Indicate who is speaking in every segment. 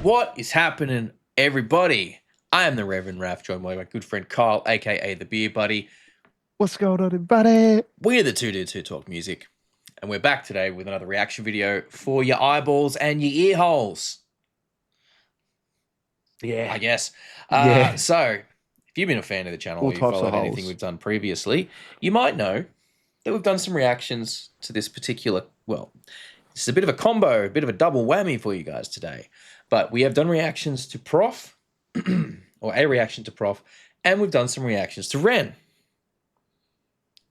Speaker 1: What is happening, everybody? I am the Reverend Raff, joined by my good friend Kyle, aka the Beer Buddy.
Speaker 2: What's going on, everybody?
Speaker 1: We're the Two Dudes Who Talk Music, and we're back today with another reaction video for your eyeballs and your ear holes.
Speaker 2: Yeah.
Speaker 1: I guess.
Speaker 2: Yeah.
Speaker 1: So, if you've been a fan of the channel or you've followed anything we've done previously, you might know that we've done some reactions to this particular, well, this is a bit of a combo, a bit of a double whammy for you guys today. But we have done reactions to Prof, or a reaction to Prof, and we've done some reactions to Ren.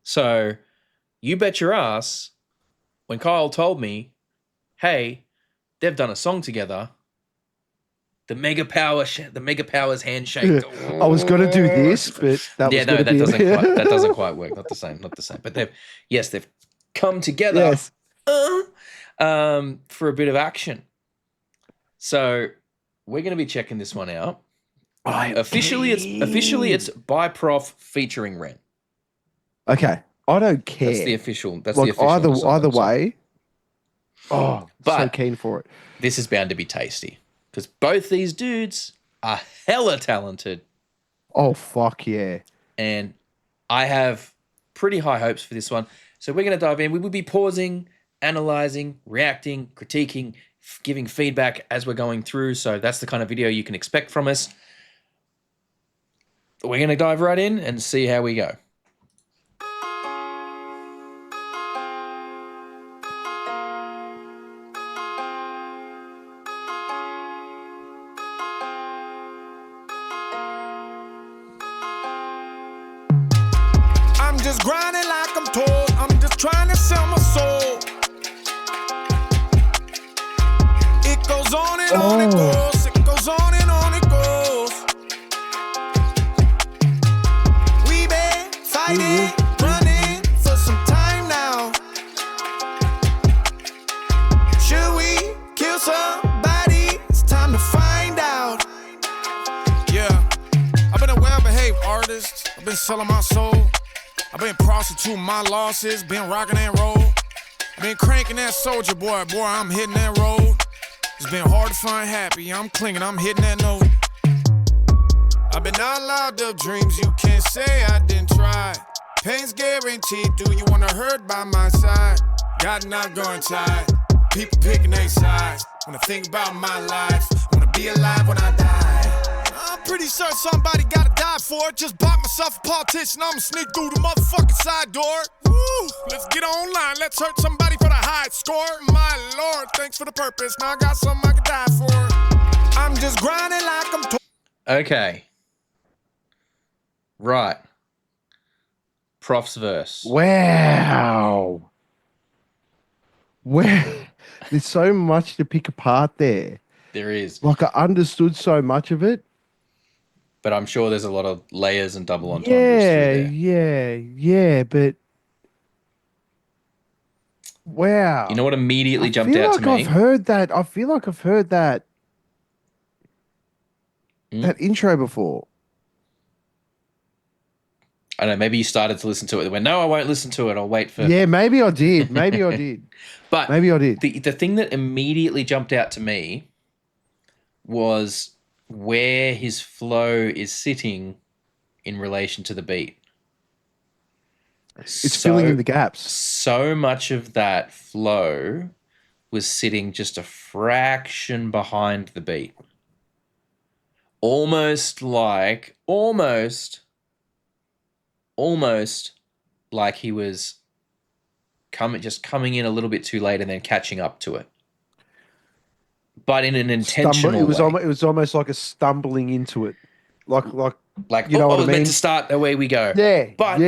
Speaker 1: So, you bet your ass, when Kyle told me, hey, they've done a song together, the Mega Powers handshake.
Speaker 2: Yeah. I was going to do this, but
Speaker 1: that doesn't quite work. Not the same. But they've come together for a bit of action. So we're going to be checking this one out. Officially, it's by Prof featuring Ren.
Speaker 2: Okay, I don't care.
Speaker 1: That's the official.
Speaker 2: Either way. Oh, but so keen for it.
Speaker 1: This is bound to be tasty because both these dudes are hella talented.
Speaker 2: Oh fuck yeah!
Speaker 1: And I have pretty high hopes for this one. So we're going to dive in. We will be pausing, analyzing, reacting, critiquing, giving feedback as we're going through. So that's the kind of video you can expect from us. We're going to dive right in and see how we go.
Speaker 3: I'm just grinding like I'm told. I'm just trying to sell my soul. It goes on and on it goes. It goes on and on it goes. We been fighting, running for some time now. Should we kill somebody? It's time to find out. Yeah, I've been a well-behaved artist. I've been selling my soul. I've been prostituting my losses, been rocking that roll. I've been cranking that soldier boy, I'm hitting that road. It's been hard to find happy, I'm clinging, I'm hitting that note. I've been out loud of dreams, you can't say I didn't try. Pain's guaranteed, do you wanna hurt by my side? God not going tired, people picking their sides. When I think about my life, I wanna be alive when I die. I'm pretty sure somebody gotta die for it. Just bought myself a politician, I'ma sneak through the motherfucking side door. Woo! Let's get online, let's hurt somebody for the high score. My lord, thanks for the purpose, now I got something I can die for. I'm just grinding like I'm
Speaker 1: okay. Right. Prof's verse.
Speaker 2: Wow. There's so much to pick apart there.
Speaker 1: There is.
Speaker 2: Like, I understood so much of it.
Speaker 1: But I'm sure there's a lot of layers and double entendres.
Speaker 2: Yeah, but wow.
Speaker 1: You know what immediately jumped out to me?
Speaker 2: I feel like I've heard that that intro before.
Speaker 1: I don't know, maybe you started to listen to it and went, no, I won't listen to it. I'll wait for...
Speaker 2: Yeah, maybe I did. Maybe I did.
Speaker 1: But
Speaker 2: maybe I did.
Speaker 1: The thing that immediately jumped out to me was where his flow is sitting in relation to the beat.
Speaker 2: It's filling in the gaps.
Speaker 1: So much of that flow was sitting just a fraction behind the beat. Almost like he was coming in a little bit too late and then catching up to it. But in an intentional way.
Speaker 2: It was almost like a stumbling into it. Like
Speaker 1: you know what I mean? Meant to start, away we go.
Speaker 2: Yeah.
Speaker 1: But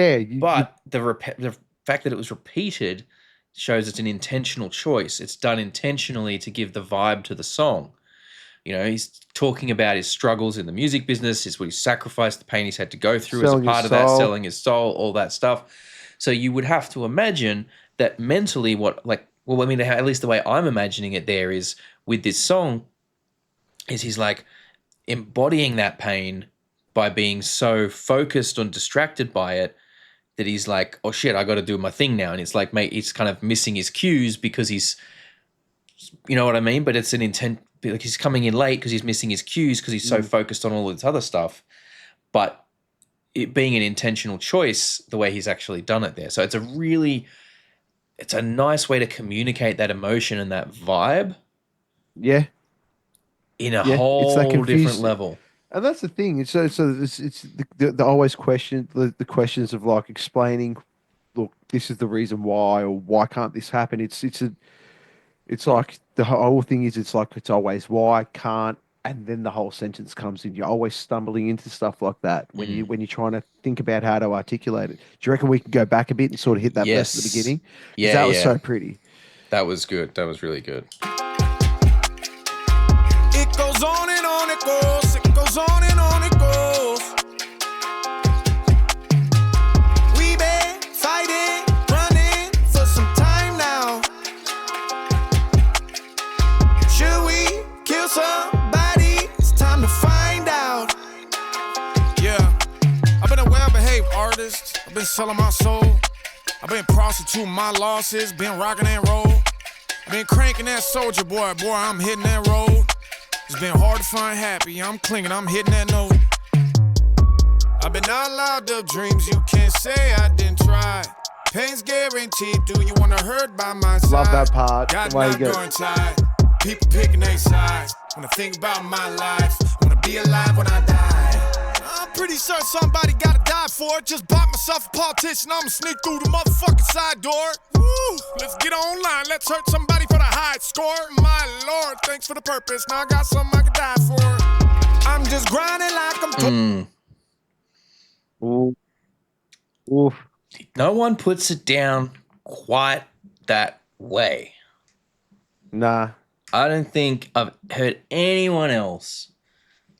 Speaker 1: the fact that it was repeated shows it's an intentional choice. It's done intentionally to give the vibe to the song. You know, he's talking about his struggles in the music business, what he sacrificed, the pain he's had to go through as a part of that, selling his soul, all that stuff. So you would have to imagine that mentally at least the way I'm imagining it there is with this song is he's like embodying that pain by being so focused and distracted by it that he's like, oh shit, I got to do my thing now. And it's like, mate, he's kind of missing his cues because he's, you know what I mean? But it's an intent, like he's coming in late because he's missing his cues because he's so focused on all of this other stuff. But it being an intentional choice, the way he's actually done it there. So it's a nice way to communicate that emotion and that vibe.
Speaker 2: Yeah.
Speaker 1: In a whole different level.
Speaker 2: And that's the thing. It's the always the questions of like explaining, look, this is the reason why, or why can't this happen? It's like the whole thing is, it's like, it's always why, can't, and then the whole sentence comes in. You're always stumbling into stuff like that when you're trying to think about how to articulate it. Do you reckon we can go back a bit and sort of hit that verse at the beginning?
Speaker 1: Yeah,
Speaker 2: that was so pretty.
Speaker 1: That was good. That was really good.
Speaker 3: It goes on and on it goes. It goes on and on it goes. We been fighting, running for some time now. Should we kill somebody? It's time to find out. Yeah, I've been a well-behaved artist. I've been selling my soul. I've been prostituting my losses. Been rocking and roll. I've been cranking that soldier boy. Boy, I'm hitting that road. It's been hard to find happy. I'm clinging, I'm hitting that note. I've been out loud of dreams. You can't say I didn't try. Pain's guaranteed. Do you want to hurt by my side?
Speaker 2: Love that part.
Speaker 3: Got
Speaker 2: The way you
Speaker 3: not
Speaker 2: go.
Speaker 3: going tired. People picking their sides. When I think about my life, wanna be alive when I die. I'm pretty sure somebody gotta die for it. Just bought myself a politician. I'ma sneak through the motherfucking side door. Woo! Let's get online. Let's hurt somebody for the high score. My lord, thanks for the purpose. Now I got something I can die for. I'm just grinding like I'm.
Speaker 2: Ooh. Oof.
Speaker 1: No one puts it down quite that way.
Speaker 2: Nah.
Speaker 1: I don't think I've heard anyone else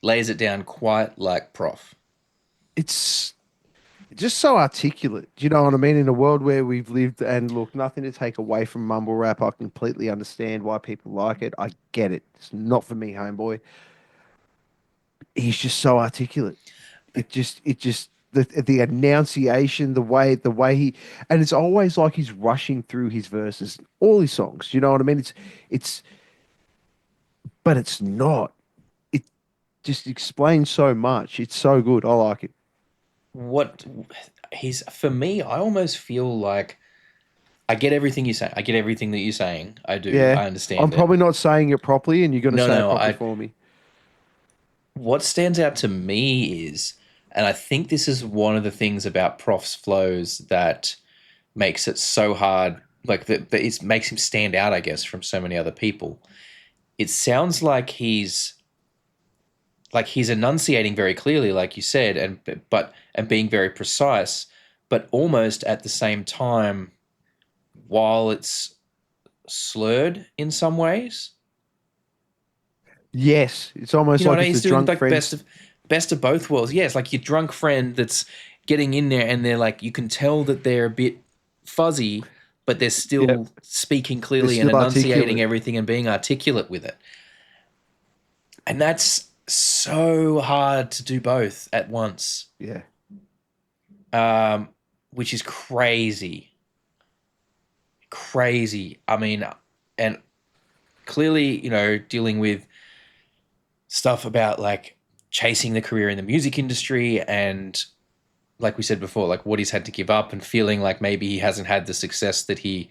Speaker 1: lays it down quite like Prof.
Speaker 2: It's just so articulate. Do you know what I mean? In a world where we've lived, and look, nothing to take away from mumble rap. I completely understand why people like it. I get it. It's not for me, homeboy. He's just so articulate. It just the enunciation, the way he, and it's always like he's rushing through his verses, all his songs. You know what I mean? But it's not. It just explains so much. It's so good. I like it.
Speaker 1: For me, I almost feel like I get everything you say. I get everything that you're saying. I do.
Speaker 2: Yeah.
Speaker 1: I understand.
Speaker 2: I'm probably not saying it properly, and you're going to say it properly for me.
Speaker 1: What stands out to me is, and I think this is one of the things about Prof's flows that makes it so hard, like that it makes him stand out, I guess, from so many other people. It sounds like he's enunciating very clearly, like you said, and being very precise, but almost at the same time, while it's slurred in some ways.
Speaker 2: Yes, it's almost like it's a drunk friend.
Speaker 1: Best of both worlds. Yeah, it's like your drunk friend that's getting in there, and they're like, you can tell that they're a bit fuzzy, but they're still speaking clearly and enunciating everything and being articulate with it. And that's so hard to do both at once.
Speaker 2: Yeah.
Speaker 1: Which is crazy. Crazy. I mean, and clearly, dealing with stuff about like chasing the career in the music industry and, like we said before, like what he's had to give up and feeling like maybe he hasn't had the success that he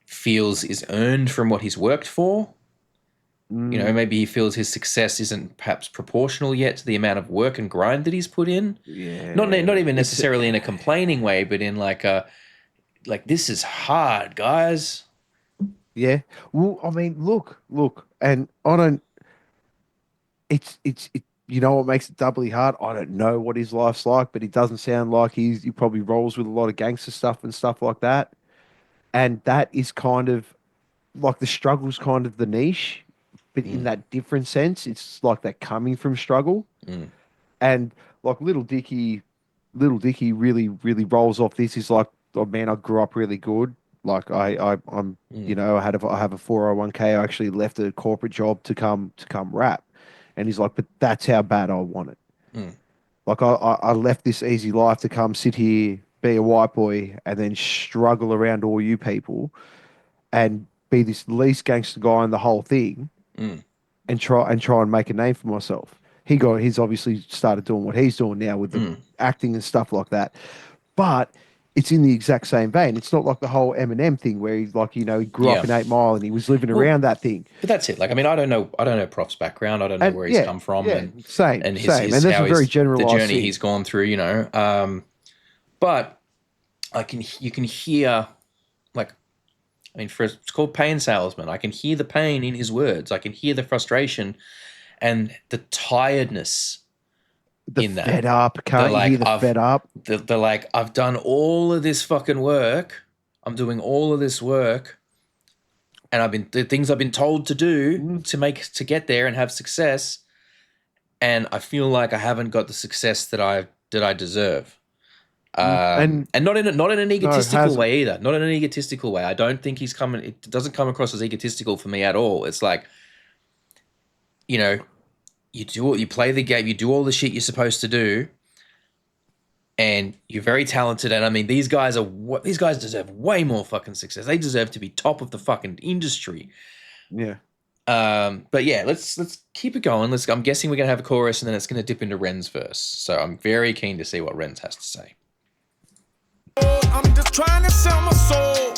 Speaker 1: feels is earned from what he's worked for. Maybe he feels his success isn't perhaps proportional yet to the amount of work and grind that he's put in.
Speaker 2: Yeah.
Speaker 1: Not even necessarily in a complaining way, but in like this is hard, guys.
Speaker 2: Yeah. Well, I mean, look, and I don't. It's you know what makes it doubly hard? I don't know what his life's like, but he doesn't sound like he probably rolls with a lot of gangster stuff and stuff like that. And that is kind of like the struggle's kind of the niche, but in that different sense, it's like that coming from struggle. And like Little Dicky really, really rolls off this. He's like, oh man, I grew up really good. Like I'm I have a 401k. I actually left a corporate job to come rap. And he's like, but that's how bad I want it. Like I left this easy life to come sit here, be a white boy, and then struggle around all you people and be this least gangster guy in the whole thing. and try and make a name for myself. He's obviously started doing what he's doing now with the acting and stuff like that. But it's in the exact same vein. It's not like the whole Eminem thing where he he grew up
Speaker 1: Yeah.
Speaker 2: in 8 Mile and he was living
Speaker 1: Well,
Speaker 2: around that thing.
Speaker 1: But that's it. Like, I mean, I don't know Prof's background. I don't know
Speaker 2: And
Speaker 1: where he's come from, and
Speaker 2: same.
Speaker 1: and
Speaker 2: And that's
Speaker 1: how
Speaker 2: a very
Speaker 1: the
Speaker 2: generalized
Speaker 1: journey
Speaker 2: thing.
Speaker 1: he's gone through. But you can hear, like, I mean, it's called Pain Salesman. I can hear the pain in his words. I can hear the frustration and the tiredness in that.
Speaker 2: Fed up. Can't you hear the fed up?
Speaker 1: They're like, I've done all of this fucking work. I'm doing all of this work, and the things I've been told to do to get there and have success, and I feel like I haven't got the success that I deserve. And not in an egotistical way either. Not in an egotistical way. I don't think he's coming. It doesn't come across as egotistical for me at all. It's like, you play the game, you do all the shit you're supposed to do, and you're very talented. And I mean, these guys deserve way more fucking success. They deserve to be top of the fucking industry.
Speaker 2: Yeah.
Speaker 1: But yeah, let's keep it going. I'm guessing we're gonna have a chorus, and then it's gonna dip into Ren's verse. So I'm very keen to see what Ren's has to say.
Speaker 3: I'm just trying to sell my soul.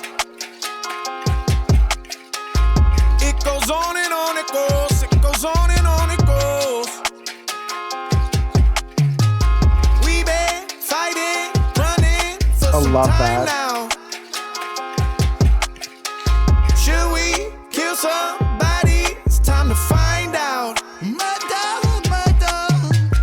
Speaker 3: It goes on and on it goes. It goes on and on it goes. We been fighting, running for some
Speaker 2: love
Speaker 3: time
Speaker 2: that.
Speaker 3: now. Should we kill somebody? It's time to find out.
Speaker 4: Murder.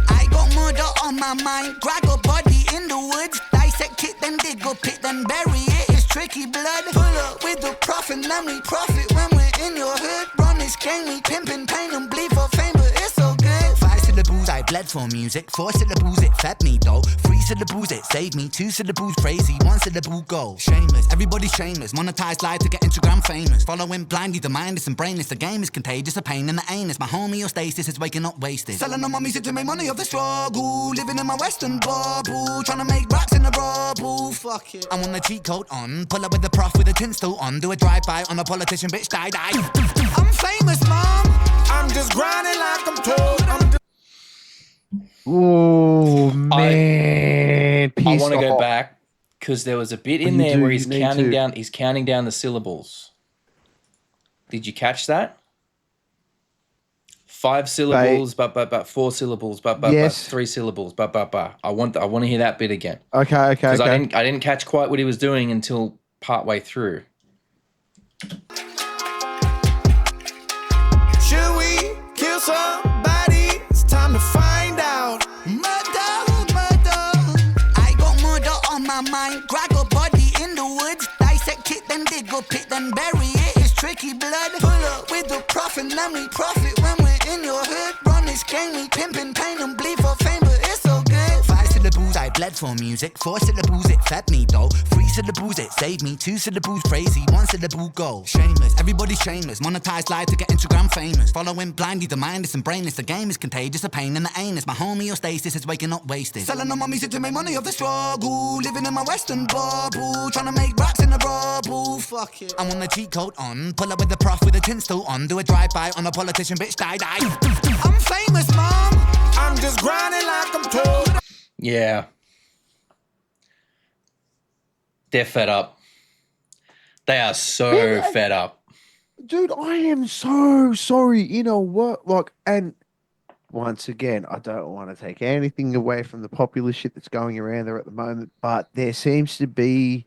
Speaker 4: I got murder on my mind. Drag a body in the woods. Dissect it, then dig a pit, then bury it. It's tricky blood. Pull up with the profit, then we profit when we're in your hood. Run this game, we pimpin' pain and bleed for fame, but it's so good. 5 syllables, I bled for music. 4 syllables, it fed me though. 3 syllables, it saved me. 2 syllables, crazy. 1 syllable, go. Shameless, everybody's shameless. Monetized live to get Instagram famous. Following blindly, the mindless and brainless. The game is contagious, a pain in the anus. My homeostasis is waking up wasted. Selling on my music to make money off the struggle. Living in my western bubble. Trying to make racks in the rubble. Fuck it. I'm on the cheat code on. Pull up with the prof with a tin still on. Do a drive-by on a politician, bitch, die. I'm famous, mom.
Speaker 3: I'm just grinding like I'm told.
Speaker 2: Oh man,
Speaker 1: I want to go back because there was a bit in there where he's counting down. He's counting down the syllables. Did you catch that? 5 syllables, but 4 syllables, but 3 syllables, but. I want to hear that bit again.
Speaker 2: Okay.
Speaker 1: Because I didn't catch quite what he was doing until partway through.
Speaker 3: Should we kill somebody? It's time to find out.
Speaker 4: Murder. I got murder on my mind. Drag a body in the woods. Dissect it, then dig a pit, then bury it. It's tricky blood. Pull up with the profit, then we profit when we're in your hood. Run this game, we pimpin' pain and bleed for fame, but it's so good. 5 syllables, I bled for music. 4 syllables, it fed me though. 3 syllables, it saved me. 2 syllables, crazy. 1 syllable, go. Shameless, everybody's shameless. Monetized live to get Instagram famous. Following blindly, the mindless and brainless. The game is contagious, a pain in the anus. My homeostasis is waking up wasted. Selling on my music to make money off the struggle. Living in my western bubble. Trying to make racks in the rubble. Fuck it. I'm on the cheat code on. Pull up with the prof with a tin still on. Do a drive-by on a politician, bitch, die. I'm famous, mom.
Speaker 3: I'm just grinding like I'm told.
Speaker 1: Yeah. They're fed up. They are so fed up.
Speaker 2: Dude, I am so sorry. You know what? Like, and once again, I don't want to take anything away from the popular shit that's going around there at the moment, but there seems to be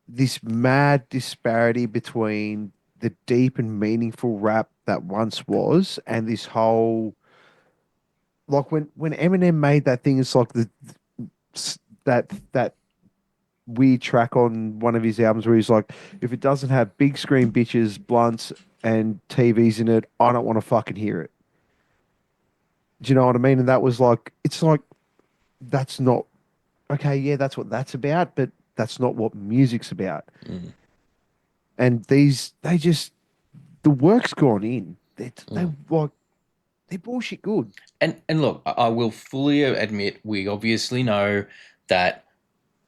Speaker 2: this mad disparity between the deep and meaningful rap that once was and this whole, like when Eminem made that thing, it's like that weird track on one of his albums where he's like, if it doesn't have big screen bitches, blunts, and TVs in it, I don't want to fucking hear it. Do you know what I mean? And that was like, it's like, that's not, okay, yeah, that's what that's about, but that's not what music's about.
Speaker 1: Mm.
Speaker 2: And the work's gone in. They're bullshit good.
Speaker 1: And look, I will fully admit, we obviously know that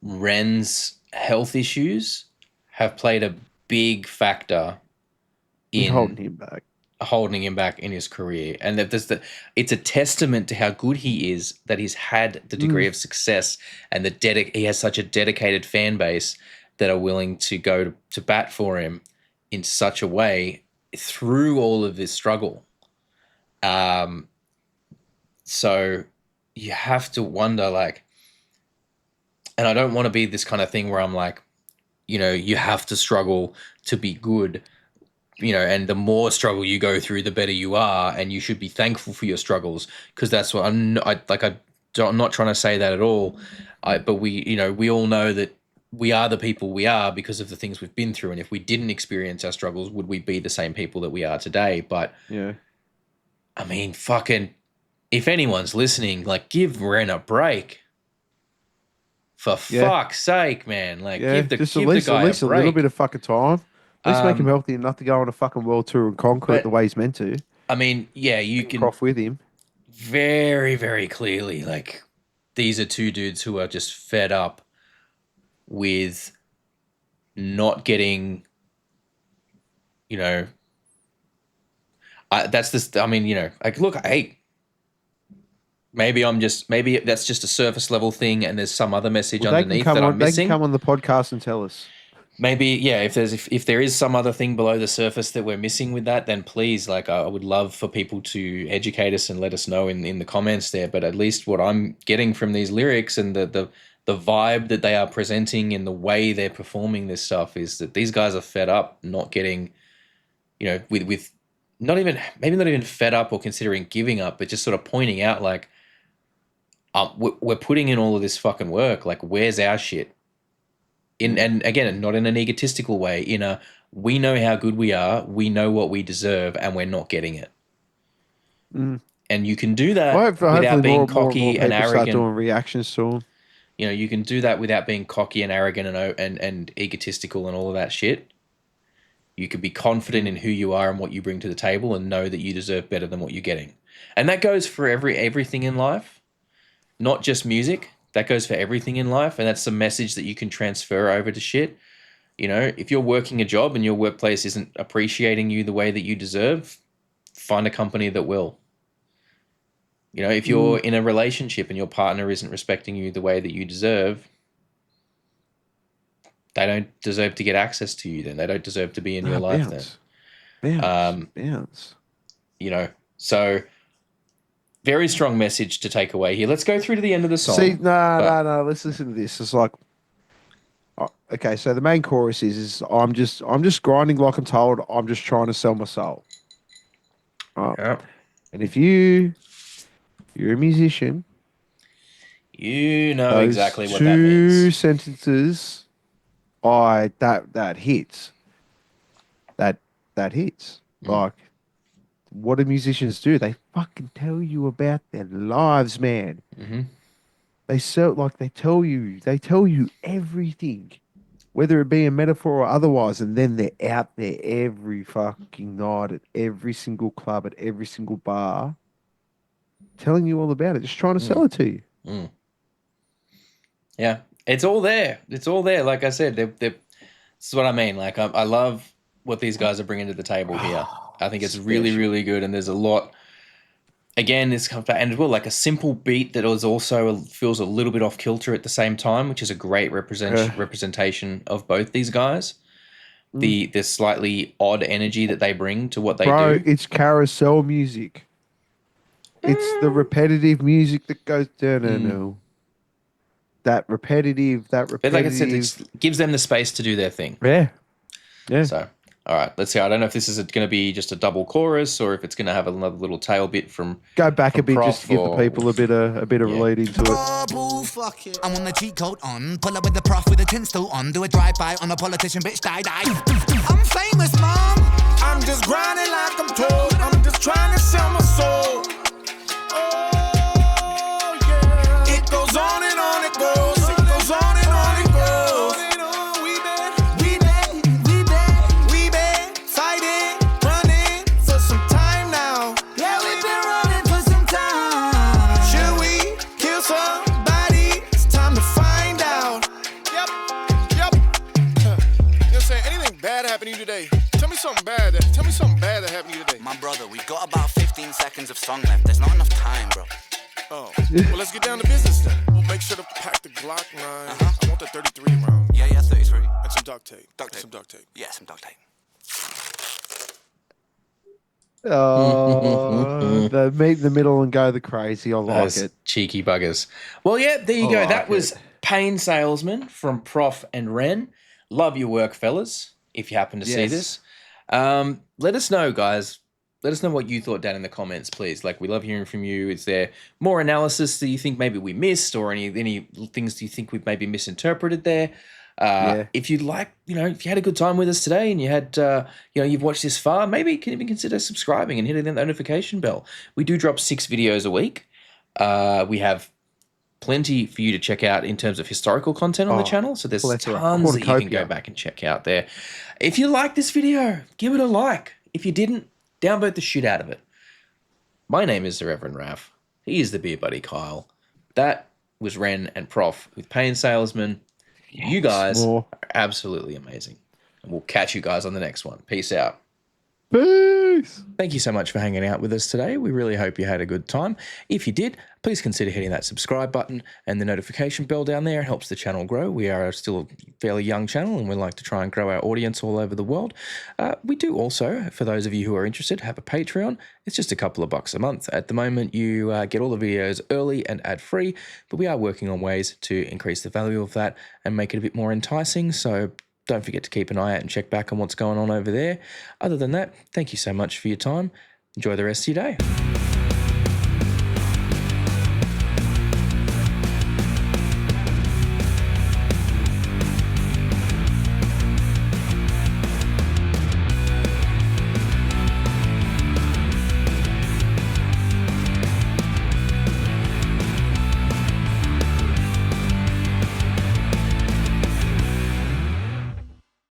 Speaker 1: Ren's health issues have played a big factor in
Speaker 2: holding him back.
Speaker 1: holding him back in his career, and that it's a testament to how good he is that he's had the degree of success and he has such a dedicated fan base that are willing to go to bat for him in such a way through all of this struggle. So you have to wonder, like, and I don't want to be this kind of thing where I'm like, you know, you have to struggle to be good, you know, and the more struggle you go through, the better you are, and you should be thankful for your struggles, because that's what I'm not trying to say that at all. But we all know that we are the people we are because of the things we've been through, and if we didn't experience our struggles, would we be the same people that we are today? But
Speaker 2: yeah,
Speaker 1: I mean, fucking, if anyone's listening, like, give Ren a break. For fuck's sake, man! Like, give the guy
Speaker 2: at least
Speaker 1: a break.
Speaker 2: A little bit of fucking time. At least make him healthy enough to go on a fucking world tour and conquer it the way he's meant to.
Speaker 1: I mean, yeah, you can
Speaker 2: Prof with him
Speaker 1: very, very clearly. Like, these are two dudes who are just fed up with not getting, you know. That's this. I mean, you know, like, look, hey. Maybe that's just a surface level thing, and there's some other message underneath that I'm missing.
Speaker 2: They can come on the podcast and tell us.
Speaker 1: Maybe, yeah. If there is some other thing below the surface that we're missing with that, then please, like, I would love for people to educate us and let us know in the comments there. But at least what I'm getting from these lyrics and the vibe that they are presenting and the way they're performing this stuff is that these guys are fed up, not getting, you know, with maybe not even fed up or considering giving up, but just sort of pointing out, like, we're putting in all of this fucking work. Like, where's our shit? And again, not in an egotistical way. We know how good we are. We know what we deserve, and we're not getting it. And you can do that without being cocky and arrogant.
Speaker 2: Start doing reactions to them.
Speaker 1: You know, you can do that without being cocky and arrogant and egotistical and all of that shit. You can be confident in who you are and what you bring to the table, and know that you deserve better than what you're getting. And that goes for everything in life. Not just music, that goes for everything in life, and that's a message that you can transfer over to shit. You know, if you're working a job and your workplace isn't appreciating you the way that you deserve, find a company that will. You know, if you're in a relationship and your partner isn't respecting you the way that you deserve, they don't deserve to get access to you then. They don't deserve to be in your life then.
Speaker 2: Bounce.
Speaker 1: You know, so... very strong message to take away here. Let's go through to the end of the song.
Speaker 2: See, no. Let's listen to this. It's like, okay. So the main chorus is I'm just grinding like I'm told. I'm just trying to sell my soul.
Speaker 1: Yeah.
Speaker 2: And if you're a musician,
Speaker 1: you know exactly what that means.
Speaker 2: Two sentences, that hits. That hits. Like, what do musicians do? They fucking tell you about their lives, man.
Speaker 1: Mm-hmm.
Speaker 2: They tell you everything, whether it be a metaphor or otherwise, and then they're out there every fucking night at every single club, at every single bar, telling you all about it, just trying to sell it to you.
Speaker 1: Yeah, it's all there. It's all there. Like I said, this is what I mean. Like, I love what these guys are bringing to the table here. I think it's really, really good, and there's a lot. Again, this comes back, and as well, like a simple beat that also feels a little bit off kilter at the same time, which is a great representation of both these guys. The slightly odd energy that they bring to what they do.
Speaker 2: It's carousel music. It's the repetitive music that goes down. That repetitive.
Speaker 1: But like I said, it gives them the space to do their thing.
Speaker 2: Yeah.
Speaker 1: So. All right, let's see. I don't know if this is going to be just a double chorus or if it's going to have another little tail bit from.
Speaker 2: Go back a bit just to give the people a bit of lead into it.
Speaker 4: I'm on the cheat code on, pull up with the prof with a tin still on, do a drive-by on a politician, bitch, die. I'm famous, mom.
Speaker 3: I'm just grinding like I'm told. I'm just trying to sell my soul. Oh, yeah. It goes on and on it goes. It goes on and on it goes. We been fighting, running for some time now.
Speaker 4: Yeah, we've been running for some time.
Speaker 3: Should we kill somebody? It's time to find out. Yep. You know what I'm saying? Anything bad happened to you today? Tell me something bad that happened to you today.
Speaker 4: My brother, We got about 15 seconds of song left. There's not enough time, bro.
Speaker 3: Oh, well, let's get down to business then. We'll make sure to pack the Glock 9. I want the 33 round.
Speaker 4: Yeah, 33.
Speaker 3: And some duct tape.
Speaker 4: Duct tape.
Speaker 3: Some duct tape.
Speaker 4: Yeah, some duct tape.
Speaker 2: Oh, the meet in the middle and go the crazy. I like
Speaker 1: Those
Speaker 2: it.
Speaker 1: cheeky buggers. Well, yeah, there you
Speaker 2: I
Speaker 1: go.
Speaker 2: like
Speaker 1: That was
Speaker 2: it.
Speaker 1: Pain Salesman from Prof and Ren. Love your work, fellas, if you happen to see
Speaker 2: Yes.
Speaker 1: this. Let us know, guys. Let us know what you thought down in the comments, please. Like, we love hearing from you. Is there more analysis that you think maybe we missed, or any things do you think we've maybe misinterpreted there?
Speaker 2: Yeah.
Speaker 1: If you'd like, if you had a good time with us today and you had, you've watched this far, maybe you can even consider subscribing and hitting that notification bell. We do drop 6 videos a week. We have plenty for you to check out in terms of historical content on the channel. So there's
Speaker 2: plethora.
Speaker 1: tons that you can
Speaker 2: Cornucopia.
Speaker 1: go back and check out there. If you like this video, give it a like. If you didn't, downvote the shit out of it. My name is the Reverend Raff. He is the beer buddy Kyle. That was Ren and Prof with Pain Salesman. You guys
Speaker 2: More.
Speaker 1: are absolutely amazing. And we'll catch you guys on the next one. Peace out.
Speaker 2: Peace.
Speaker 1: Thank you so much for hanging out with us today. We really hope you had a good time. If you did, please consider hitting that subscribe button and the notification bell down there. It helps the channel grow. We are still a fairly young channel and we like to try and grow our audience all over the world. We do also, for those of you who are interested, have a Patreon. It's just a couple of bucks a month. At the moment, you get all the videos early and ad-free, but we are working on ways to increase the value of that and make it a bit more enticing. So don't forget to keep an eye out and check back on what's going on over there. Other than that, thank you so much for your time. Enjoy the rest of your day.